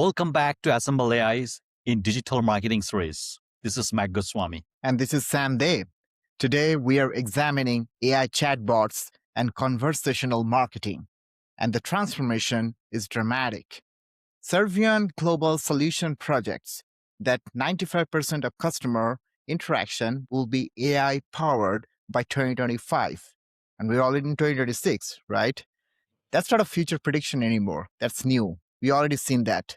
Welcome back to AsembleAI's in Digital Marketing series. This is Mac Goswami. And this is Sam Day. Today, we are examining AI chatbots and conversational marketing, and the transformation is dramatic. Servian Global Solution projects that 95% of customer interaction will be AI powered by 2025. And we're already in 2026, right? That's not a future prediction anymore. That's new. We already seen that.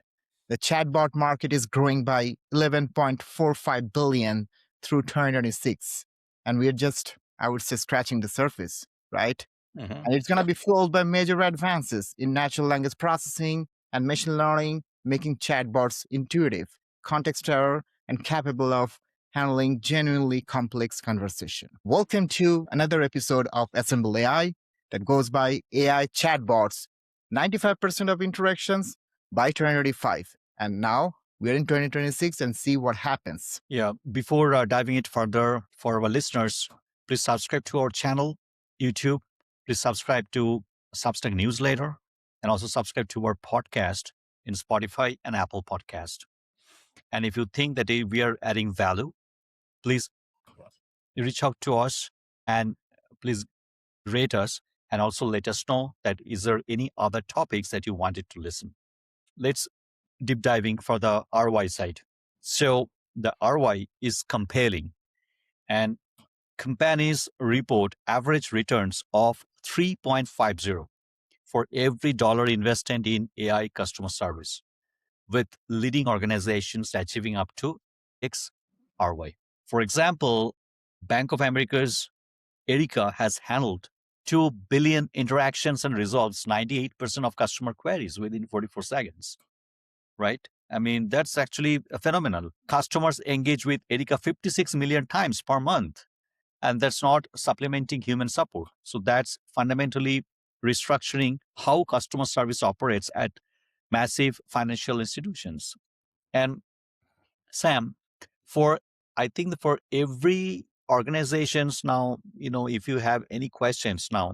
The chatbot market is growing by 11.45 billion through 2026. And we're just, I would say, scratching the surface, right? And it's going to be fueled by major advances in natural language processing and machine learning, making chatbots intuitive, context-aware, and capable of handling genuinely complex conversation. Welcome to another episode of Assemble AI that goes by AI chatbots, 95% of interactions by 2025. And now we're in 2026 and see what happens. Yeah, before diving it further, for our listeners, please subscribe to our channel, YouTube. Please subscribe to Substack newsletter and also subscribe to our podcast in Spotify and Apple Podcast. And if you think that we are adding value, please reach out to us and please rate us and also let us know that is there any other topics that you wanted to listen. Let's deep diving for the ROI side. So the ROI is compelling and companies report average returns of 3.50 for every dollar invested in AI customer service, with leading organizations achieving up to X ROI. For example, Bank of America's Erica has handled 2 billion interactions and resolves 98% of customer queries within 44 seconds, right? I mean, that's actually phenomenal. Customers engage with Erica 56 million times per month, and that's not supplementing human support. So that's fundamentally restructuring how customer service operates at massive financial institutions. And Sam, I think for every organizations now, if you have any questions now,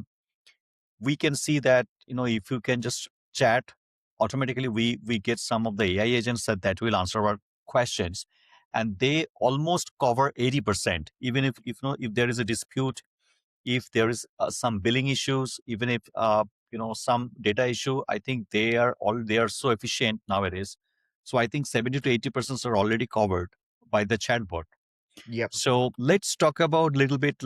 we can see that, if you can just chat, automatically we get some of the AI agents that will answer our questions. And they almost cover 80%, even if there is a dispute, if there is some billing issues, even if some data issue. I think they are so efficient nowadays. So I think 70 to 80% are already covered by the chatbot. Yep. So let's talk about a little bit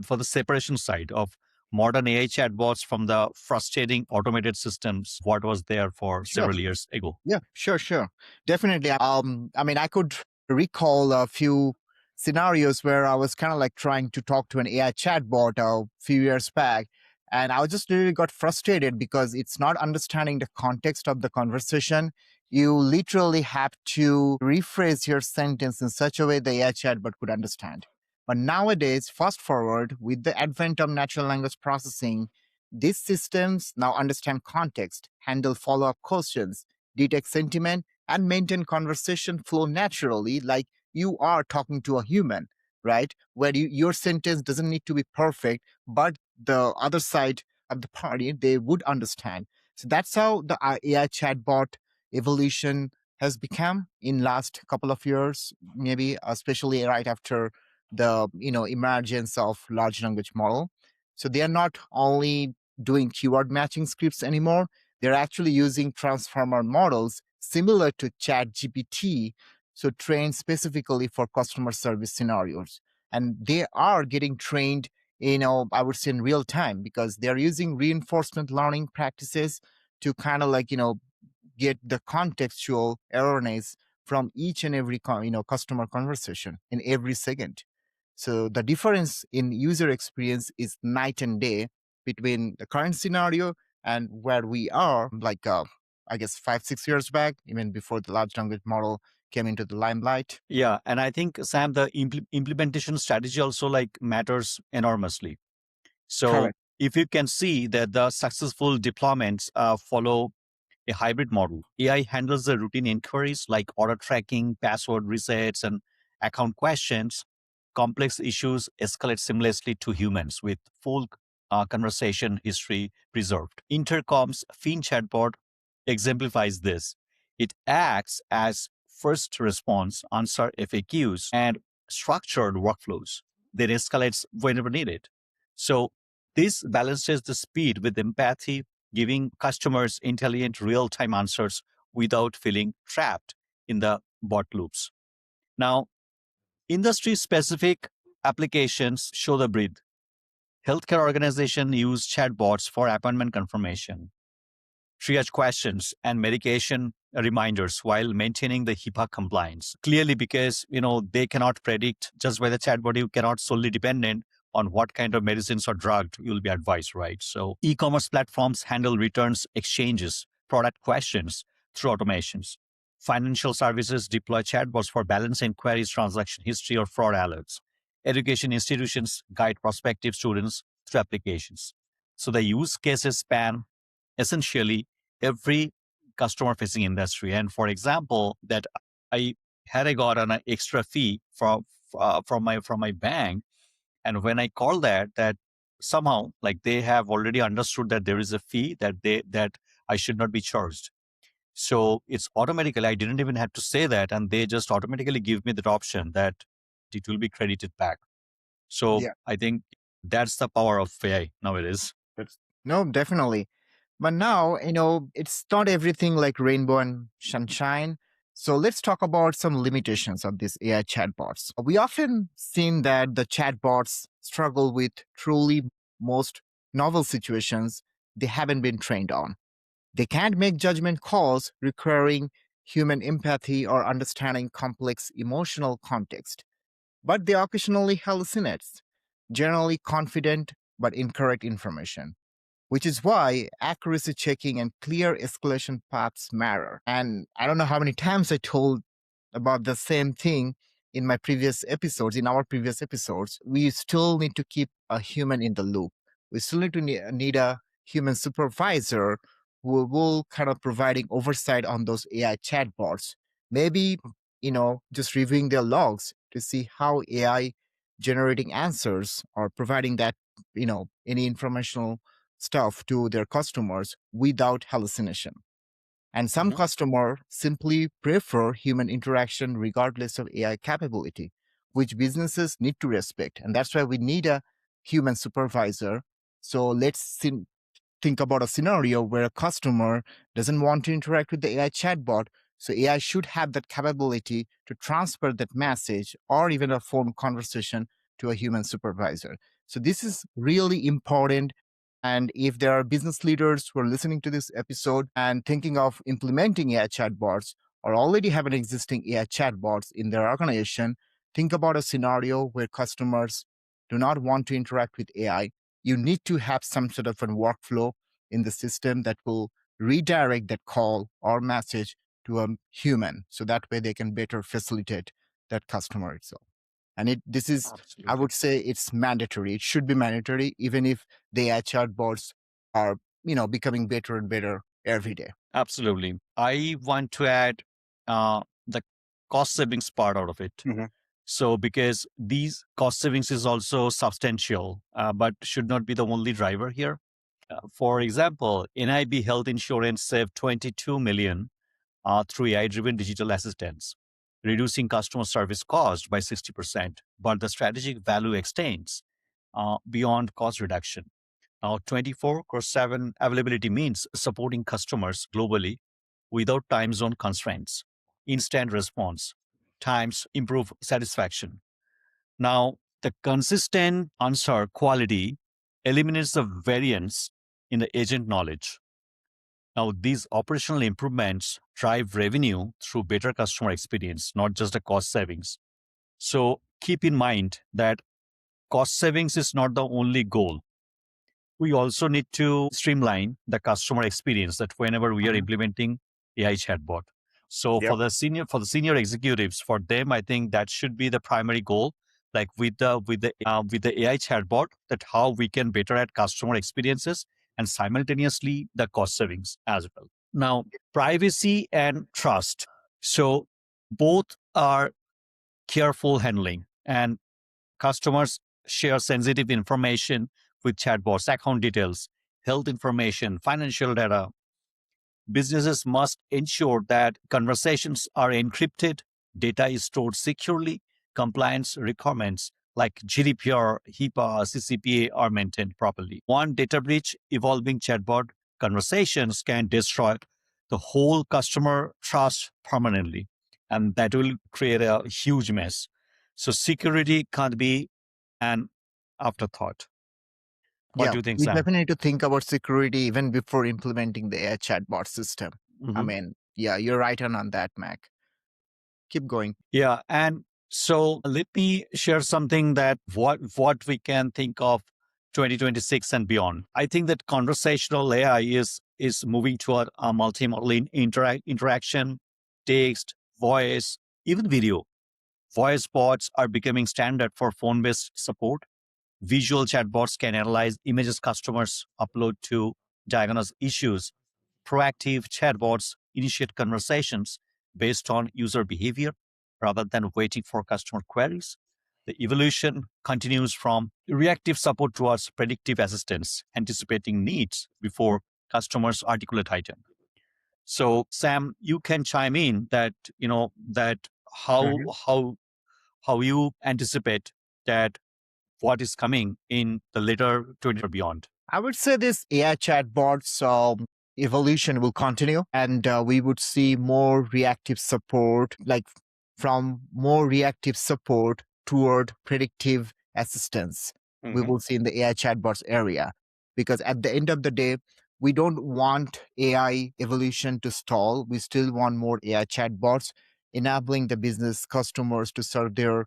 for the separation side of modern AI chatbots from the frustrating automated systems, what was there for several years ago. Yeah, sure. Definitely. I could recall a few scenarios where I was kind of like trying to talk to an AI chatbot a few years back. And I just really got frustrated because it's not understanding the context of the conversation. You literally have to rephrase your sentence in such a way the AI chatbot could understand. But nowadays, fast forward, with the advent of natural language processing, these systems now understand context, handle follow-up questions, detect sentiment, and maintain conversation flow naturally, like you are talking to a human, right? Where your sentence doesn't need to be perfect, but the other side of the party, they would understand. So that's how the AI chatbot evolution has become in last couple of years, maybe especially right after the emergence of large language model. So they are not only doing keyword matching scripts anymore, they're actually using transformer models similar to ChatGPT, so trained specifically for customer service scenarios. And they are getting trained, I would say in real time, because they're using reinforcement learning practices to kind of get the contextual awareness from each and every customer conversation in every second. So the difference in user experience is night and day between the current scenario and where we are, I guess 5-6 years back, even before the large language model came into the limelight. Yeah, and I think, Sam, the implementation strategy also matters enormously. So Correct. if you can see that the successful deployments follow a hybrid model, AI handles the routine inquiries like order tracking, password resets, and account questions. Complex issues escalate seamlessly to humans with full conversation history preserved. Intercom's Fin chatbot exemplifies this. It acts as first response, answer FAQs, and structured workflows. Then escalates whenever needed. So this balances the speed with empathy, giving customers intelligent real-time answers without feeling trapped in the bot loops. Now, industry-specific applications show the breadth. Healthcare organizations use chatbots for appointment confirmation, triage questions, and medication reminders while maintaining the HIPAA compliance. Clearly, because they cannot predict just by the chatbot, you cannot solely dependent on what kind of medicines or drug you'll be advised, right? So e-commerce platforms handle returns, exchanges, product questions through automations. Financial services deploy chatbots for balance inquiries, transaction history, or fraud alerts. Education institutions guide prospective students through applications. So the use cases span essentially every customer facing industry. And for example, that I got an extra fee from my bank, and when I call that somehow like they have already understood that there is a fee that I should not be charged. So it's automatically, I didn't even have to say that, and they just automatically give me that option that it will be credited back. So Yeah. I think that's the power of AI nowadays. No, definitely. But now, it's not everything like rainbow and sunshine. So let's talk about some limitations of these AI chatbots. We often seen that the chatbots struggle with truly most novel situations they haven't been trained on. They can't make judgment calls requiring human empathy or understanding complex emotional context, but they occasionally hallucinate, generally confident but incorrect information, which is why accuracy checking and clear escalation paths matter. And I don't know how many times I told about the same thing in our previous episodes. We still need to keep a human in the loop. We still need to need a human supervisor who will kind of providing oversight on those AI chatbots. Maybe, just reviewing their logs to see how AI generating answers or providing that, any informational stuff to their customers without hallucination. And some Mhm. customers simply prefer human interaction regardless of AI capability, which businesses need to respect. And that's why we need a human supervisor. So think about a scenario where a customer doesn't want to interact with the AI chatbot. So AI should have that capability to transfer that message or even a phone conversation to a human supervisor. So this is really important. And if there are business leaders who are listening to this episode and thinking of implementing AI chatbots or already have an existing AI chatbots in their organization, think about a scenario where customers do not want to interact with AI. You need to have some sort of a workflow in the system that will redirect that call or message to a human, so that way they can better facilitate that customer itself. And this is, I Absolutely. would say, it's mandatory. It should be mandatory, even if the AI chatbots are, becoming better and better every day. Absolutely. I want to add the cost savings part out of it. Mhm. So, because these cost savings is also substantial, but should not be the only driver here. For example, NIB Health Insurance saved 22 million through AI-driven digital assistants, reducing customer service cost by 60%. But the strategic value extends beyond cost reduction. Now, 24/7 availability means supporting customers globally without time zone constraints. Instant response times improve satisfaction. Now, the consistent answer quality eliminates the variance in the agent knowledge. Now, these operational improvements drive revenue through better customer experience, not just the cost savings. So, keep in mind that cost savings is not the only goal. We also need to streamline the customer experience that whenever we are Mhm. implementing AI chatbot. So Yep. for the senior executives, for them, I think that should be the primary goal. Like with the AI chatbot, that how we can better add customer experiences and simultaneously the cost savings as well. Now, privacy and trust. So both are careful handling, and customers share sensitive information with chatbots, account details, health information, financial data. businesses must ensure that conversations are encrypted, data is stored securely, compliance requirements like GDPR, HIPAA, CCPA are maintained properly. One data breach evolving chatbot conversations can destroy the whole customer trust permanently, and that will create a huge mess. So security can't be an afterthought. What Yeah, do you think, we Sam? definitely need to think about security even before implementing the AI chatbot system. I Mhm. mean, yeah, you're right on that, Mac. Keep going. Yeah, and so let me share something that what we can think of 2026 and beyond. I think that conversational AI is moving toward a multimodal interaction, text, voice, even video. Voice bots are becoming standard for phone-based support. Visual chatbots can analyze images customers upload to diagnose issues. Proactive chatbots initiate conversations based on user behavior rather than waiting for customer queries. The evolution continues from reactive support towards predictive assistance, anticipating needs before customers articulate item. So, Sam, you can chime in that that how Mhm. how how you anticipate that what is coming in the later 20 or beyond. I would say this AI chatbots evolution will continue, and we would see more reactive support, like from more reactive support toward predictive assistance. We Mhm. will see in the AI chatbots area, because at the end of the day, we don't want AI evolution to stall. We still want more AI chatbots enabling the business customers to serve their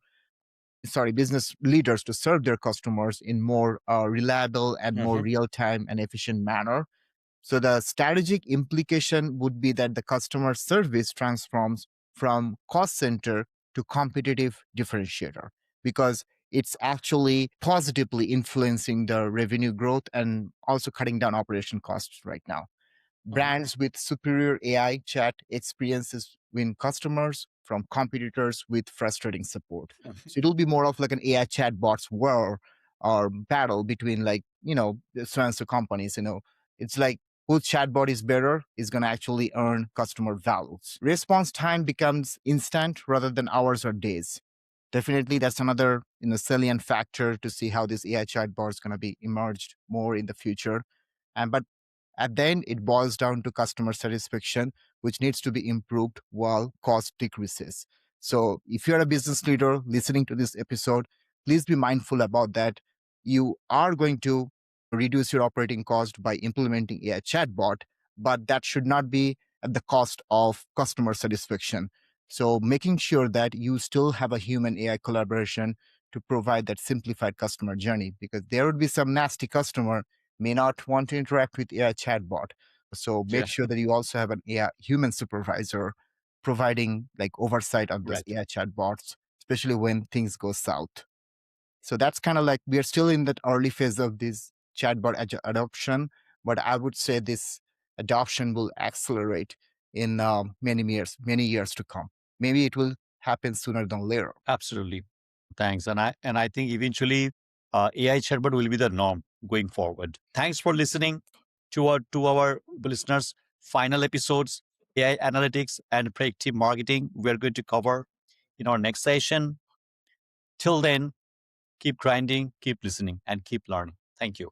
business leaders to serve their customers in more reliable and more Mhm. real time and efficient manner. So the strategic implication would be that the customer service transforms from cost center to competitive differentiator, because it's actually positively influencing the revenue growth and also cutting down operation costs right now. Mhm. Brands with superior AI chat experiences win customers from competitors with frustrating support. So it'll be more of like an AI chatbots war or battle between, like, the so and so companies. It's like whose chatbot is better is going to actually earn customer values. Response time becomes instant rather than hours or days. Definitely, that's another salient factor to see how this AI chatbot is going to be emerged more in the future. And but at the end, it boils down to customer satisfaction, which needs to be improved while cost decreases. So, if you're a business leader listening to this episode, please be mindful about that. You are going to reduce your operating cost by implementing a chatbot, but that should not be at the cost of customer satisfaction. So, making sure that you still have a human AI collaboration to provide that simplified customer journey, because there would be some nasty customer may not want to interact with AI chatbot. So make Yeah, sure that you also have an AI human supervisor providing like oversight of those right. AI chatbots, especially when things go south. So that's kind of like we are still in that early phase of this chatbot adoption, but I would say this adoption will accelerate in many years to come. Maybe it will happen sooner than later. Absolutely. Thanks. And I think eventually AI chatbot will be the norm going forward. Thanks for listening to our listeners. Final episodes, AI analytics and predictive marketing. We're going to cover in our next session. Till then, keep grinding, keep listening, and keep learning. Thank you.